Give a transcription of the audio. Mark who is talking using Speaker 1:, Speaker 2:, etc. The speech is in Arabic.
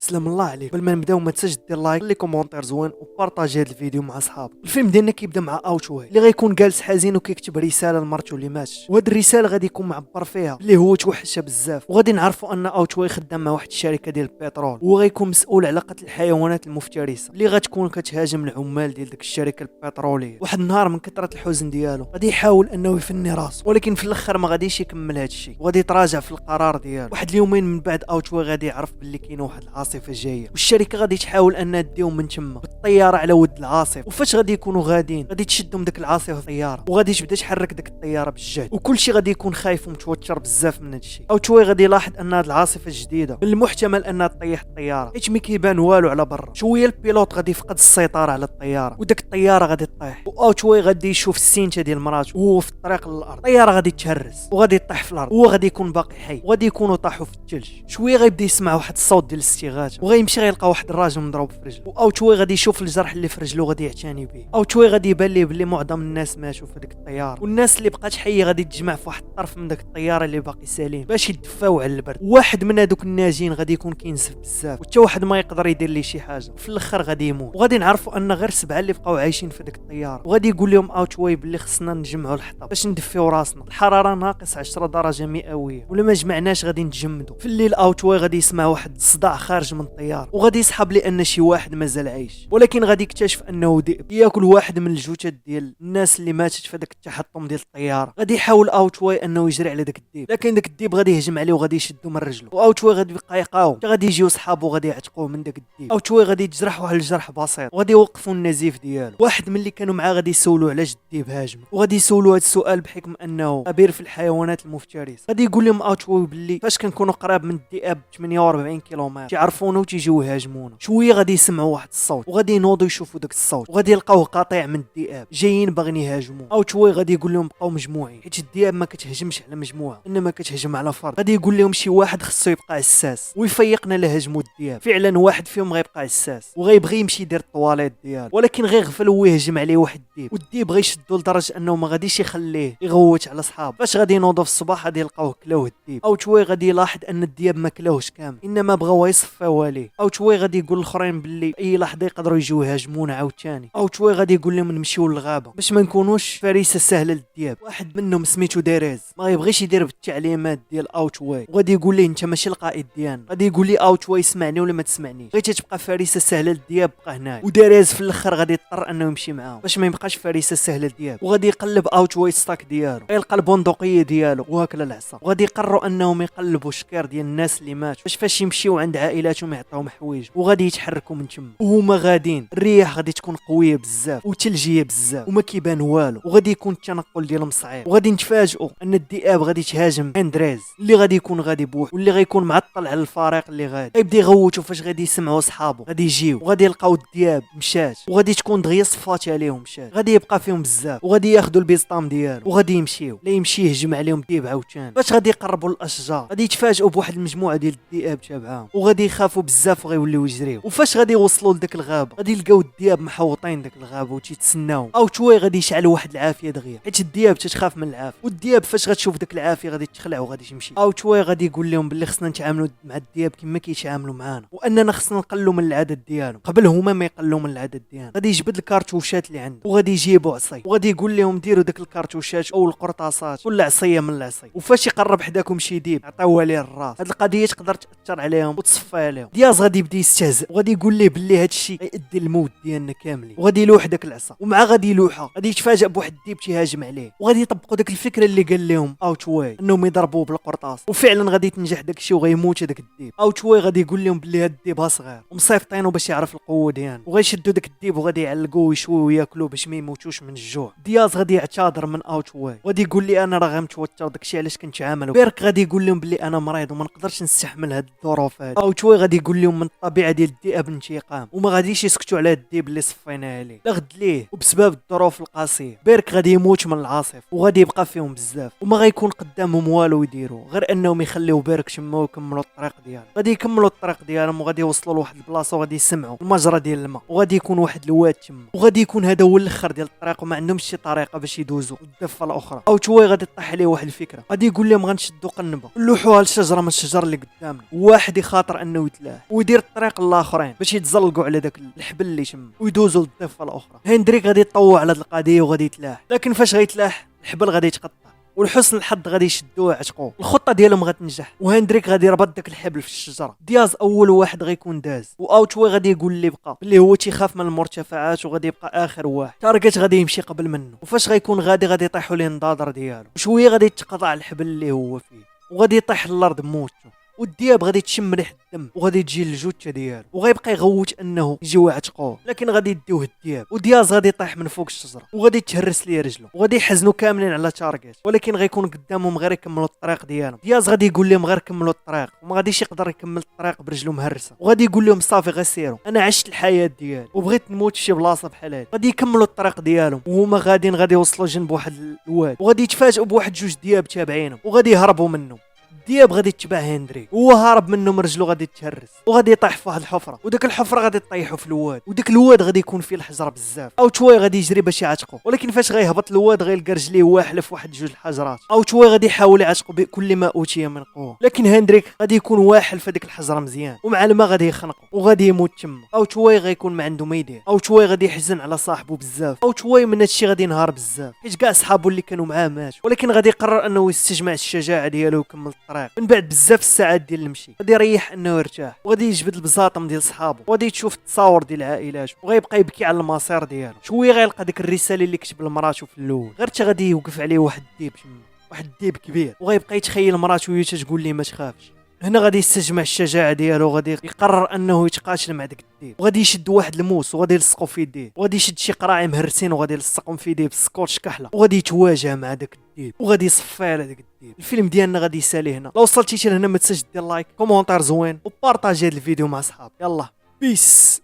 Speaker 1: سلام الله عليك. قبل ما نبداو ما تنساش دير لايك لي كومونتير زوين وبارطاجي هذا الفيديو مع صحابك. الفيلم ديالنا كيبدا مع اوتشوي اللي غيكون جالس حزين وكيكتب رساله لمرته اللي مات، وهاد الرساله غادي يكون معبر فيها اللي هو توحشها بزاف، وغادي نعرفوا ان اوتشوي خدام مع واحد الشركه ديال البترول وغيكون مسؤول على قتل الحيوانات المفترسه اللي غتكون كتهاجم العمال ديال ديك الشركه البتروليه. واحد النهار من كثره الحزن ديالو غادي يحاول انه يفني راسو، ولكن في الاخر ما غاديش يكمل هذا الشيء وغادي يتراجع في القرار ديالو. واحد اليومين من بعد اوتشوي غادي يعرف باللي كاين واحد العاصفه جايه، والشركه غادي تحاول انها تديهم من تما بالطياره على ود العاصفه. وفاش غادي يكونوا غاديين غادي تشدهم داك العاصفه الطياره وغادي تبدا تحرك داك الطياره بالجهد، وكل شيء غادي يكون خايف ومتوتر بزاف من هذا الشيء. اوتشوي غادي يلاحظ ان هذه العاصفه الجديده من المحتمل انها تطيح الطياره حيت ما كيبان والو على برا. شويه البيلوت غادي يفقد السيطره على الطياره وداك الطياره غادي تطيح، واوتشوي غادي يشوف السينتا ديال مراته وهو في الطريق للارض. الطياره غادي تهرس وغادي يطيح في الارض وهو غادي يكون باقي حي، وغادي يكونوا طاحوا في الثلج. شويه غيبدا يسمع واحد الصوت ديال الاستغاثه وغيمشي غيلقى واحد الراجل مضروب في رجله، واوتشوي غادي يشوف الجرح اللي في رجله غادي يعتني به. اوتشوي غادي يبان ليه بلي معظم الناس ماتوا في ديك الطياره، والناس اللي بقات حيه غادي تجمع في واحد الطرف من داك الطياره اللي باقي سليم باش يدفاو على البرد. واحد من هذوك الناجين غادي يكون كينزف بزاف وحتى واحد ما يقدر يدير ليه شي حاجه، في الاخر غادي يموت. وغادي نعرفوا ان غير 7 اللي بقاو عايشين في ديك الطياره، وغادي يقول لهم اوتشوي بلي خصنا نجمعوا الحطب باش ندفيو راسنا، الحراره ناقص 10 درجه مئويه ولا ما جمعناش غادي نتجمدوا. في الليل اوتشوي غادي يسمع واحد الصداع خارج من الطياره وغادي يسحب لان شي واحد مازال عايش، ولكن غادي يكتشف انه ذئب ياكل واحد من الجثث ديال الناس اللي ماتت في داك التحطم ديال الطياره. غادي يحاول اوتشوي انه يجري على داك الذئب، لكن داك الذئب غادي يهجم عليه وغادي يشدو من رجله، واوتشوي غادي يبقى يقاوم حتى غادي يجيو صحابو غادي يعتقوه من داك الذئب. اوتشوي غادي يتجرح واحد الجرح بسيط وغادي يوقفوا النزيف ديالو. واحد من اللي كانوا معاه غادي يسولوه علاش الذئب هاجم، وغادي يسولوه هذا السؤال بحكم انه خبير في الحيوانات المفترسه. غادي يقول لهم اوتشوي باللي فاش كنكونوا قراب من الذئاب 48 كيلومتر تيعرفونا وتيجيو يهاجمونا. شويه غادي يسمعوا واحد الصوت وغادي ينوضوا يشوفوا داك الصوت وغادي يلقاوه قطيع من الذئاب جايين باغيين يهاجموا. اوتشوي غادي يقول لهم بقاو مجموعين حيت الذئاب ما كتهجمش على مجموعه انما كتهجم على فرد. غادي يقول لهم شي واحد خصو يبقى عساس ويفيقنا لا هجموا الذئاب. فعلا واحد فيهم غيبقى عساس وغيبغي يمشي يدير الطواليت ديالو، ولكن غيغفل ويهجم عليه واحد الذئب، والذئب غيشدو لدرجه انه ما غاديش يخليه يغوت على صحابه. فاش غادي ينوضوا في الصباح غادي يلقاوه كلاوه الذئب. اوتشوي غادي يلاحظ ان الذئاب ما كلاوهش كامل انما بغاو يصفيوه عليه. اوتشوي غادي يقول للاخرين باللي اي لحظه يقدروا يجيو يهاجمونا عاوتاني. اوتشوي غادي يقول لهم نمشيو للغابه باش ما نكونوش فريسه سهله للذئاب. واحد منهم سميتو ديريز ما يبغيش يدير بالتعليمات ديال اوتشوي وغادي يقول ليه انت ماشي القائد ديالنا. غادي يقول لي اوتشوي اسمعني ولا ما تسمعنيش، بغيتي تبقى فريسه سهله للذئاب بقى هنايا. وديريز في الاخر غادي يضطر انه يمشي معاهم باش ما يبقاش فريسه سهله للذئاب، وغادي يقلب اوتشوي الستاك ديالو غيلقى البندقيه ديالو وهاكله العصا، وغادي يقرروا انهم يقلبوا شكير ديال الناس اللي ماتوا باش فاش يمشيو عند عائلاتهم يعطيهم حوايج، وغادي يتحركوا من تما. وهما غاديين الرياح غادي تكون قويه بزاف وثلجيه بزاف وما كيبان والو، وغادي يكون التنقل ديالهم صعيب. وغادي نتفاجئوا ان الذئاب غادي تهاجم اندريز اللي غادي يكون غادي بوح واللي غيكون معطل على الفريق اللي غيبدا يغوتوا. فاش غادي يسمعوا صحابه غادي يجيو وغادي يلقاو الذئاب مشات وغادي تكون دغيا صفات عليهم مشات، غادي يبقى فيهم بزاف وغادي ياخذوا البيسطام ديالو وغادي يمشيو لا يمشي يهجم عليهم الذئب عاوتاني. فاش غادي يقربوا للاشجار غادي يتفاجئوا بواحد المجموعه ديال الذئاب تابعاهم وغادي يخافوا بزاف وغيوليو يجريو. وفاش غادي يوصلوا لذاك الغابه غادي يلقاو الذئاب محوطين داك الغابه وتيتسناو. اوتشوي غادي يشعل واحد العافيه دغيا حيت الذئاب تتخاف من العافيه، والذئاب فاش غتشوف داك العافيه غادي تخلع وغادي تمشي. اوتشوي غادي يقول لهم باللي خصنا نتعاملوا مع الذئاب كما كيتعاملوا معانا واننا خصنا نقلوا من العدد ديالهم قبل هما ما يقلوا من العدد ديالنا. غادي يجبد الكارتوشات اللي عنده وغادي يجيبوا عصي وغادي يقول لهم ديروا داك الكارتوشات او القرطاسات كل عصيه من العصي، وفاش يقرب حداكم شي ديب عطيوه ليه الراس. هاد القضيه تقدر تاثر عليهم وتصفي عليهم. دياز غادي يبدا يستهزئ وغادي يقول ليه باللي هاد الشيء غيؤدي للموت ديالنا كاملين، وغادي يلوح داك العصا ومع غادي يلوحها غادي يتفاجئ بواحد الديب تيهاجم عليه، وغادي يطبقوا داك الفكره اللي قال لهم اوتشوي انهم يضربوه بالقرطاس، وفعلا غادي تنجح داك الشيء وغيموت داك الديب. اوتشوي غادي يقول لهم باللي هاد الديب صغير ومصيفطينه باش يعرف القوه ديالو، وغيشدوا داك الديب وغادي يعلقوه ويشويوه وياكلوه باش ما يموتوش من الجوع. دياز غادي يعتذر من اوتشوي وغادي يقول لي انا راه غنتوتر داكشي علاش كنتعامل. بيرك غادي يقول لهم باللي انا مريض وما نقدرش نستحمل هاد الظروف هادي. اوتشوي غادي يقول لهم من الطبيعه ديال الذئاب الانتقام وما غاديش يسكتوا على الذئب اللي صفيناه عليه لا غد ليه، وبسبب الظروف القاسيه بيرك غادي يموت من العاصف وغادي يبقى فيهم بزاف وما غيكون قدامهم والو يديروا غير انهم يخليو بيرك تما ويكملوا الطريق ديالهم. غادي يكملوا الطريق ديالهم وغادي يوصلوا لواحد البلاصه وغادي يسمعوا المجرى ديال الماء وغادي يكون واحد الواد تما، وغادي يكون هذا هو الاخر ديال الطريق وما عندهمش شي طريقه باش يدوزوا الضفه الاخرى. اوتشوي غادي طيح عليه واحد الفكره، غادي يقول لهم غنشدوا قنبه نلوحوها للشجره من الشجر اللي قدامنا، واحد يخاطر انه ويتلاح ويدير الطريق للاخرين باش يتزلقوا على داك الحبل اللي تما ويدوزوا للضفه الاخرى. هندريك غادي يطوع على هاد القضيه وغادي يتلاح، لكن فاش غيتلاح الحبل غادي يتقطع ولحسن الحظ غادي يشدوه ويعتقوه. الخطه ديالهم غتنجح وهندريك غادي يربط داك الحبل في الشجره. دياز اول واحد غيكون داز واوتشوي غادي يقول اللي بقى اللي هو تيخاف من المرتفعات وغادي يبقى اخر واحد. تارجت غادي يمشي قبل منه وفاش غيكون غادي يطيحوا ليه النضادر ديالو وشويه غادي يتقطع الحبل اللي هو فيه وغادي يطيح للارض موتو. والدياب غادي تشم ريحه الدم وغادي تجي الجثه ديالو وغيبقى يغوت انه يجيو يعتقوه، لكن غادي يديوه الدياب ودياز غادي يطيح من فوق الشجره وغادي تهرس ليه رجله وغادي يحزنوا كاملين على تارجت، ولكن غيكون قدامهم غير يكملوا الطريق ديالهم. دياز غادي يقول لهم غير كملوا الطريق وما غاديش يقدر يكمل الطريق برجله مهرسه وغادي يقول لهم صافي غير سيروا، انا عشت الحياه ديالي وبغيت نموت في شي بلاصه بحال هادي. غادي يكملوا الطريق ديالهم وهما غادي يوصلوا جنب واحد الواد وغادي يتفاجئوا بواحد جوج دياب تابعينهم وغادي يهربوا منه. الدياب غادي يتبع هندري وهو هارب منه من رجلو غادي تهرس وغادي يطيح في واحد الحفره وداك الحفره غادي تطيحوا في الواد وداك الواد غادي يكون فيه الحجره بزاف. او شويه غادي يجري باش يعتقو، ولكن فاش غيهبط الواد غيلقى رجليه واحله في واحد جوج الحجرات. او شويه غادي يحاول يعتقو بكل ما اوتي من قوه، لكن هندريك غادي يكون واحل في ديك الحجره مزيان ومع الماء غادي يخنقو وغادي يموت تما. او شويه غيكون ما عنده ما يدير، او شويه غادي يحزن على صاحبه بزاف، او شويه من هادشي غادي ينهار بزاف حيت كاع صحابو اللي كانوا معاه ماتوا، ولكن غادي يقرر انه يستجمع الشجاعه ديالو ويكمل الطريق. من بعد بزاف الساعات ديال المشي غادي يريح انه يرتاح وغادي يجبد البزاطم ديال صحابو وغادي تشوف التصاور ديال عائلاته وغيبقى يبكي على المصير ديالو. شويه غيلقى ديك الرساله اللي كتب لمراتو في الاول، غير تا غادي يوقف عليه واحد الديب تما، واحد الديب كبير وغيبقى يتخيل مراتو وهي تقول ليه ما تخافش. هنا غادي يستجمع الشجاعه ديالو وغادي يقرر انه يتقاتل مع داك الديب وغادي يشد واحد الموس وغادي يلصقو في يديه وغادي يشد شي قراعي مهرسين وغادي يلصقهم في يديه بالسكوتش كحله وغادي يتواجه مع داك الديب وغادي يصفي على داك الديب. الفيلم ديالنا غادي يسالي هنا. لو وصلتي لهنا ما تنساش دير لايك كومونتير زوين وبارطاجي هذا الفيديو مع صحابك. يلا بيس.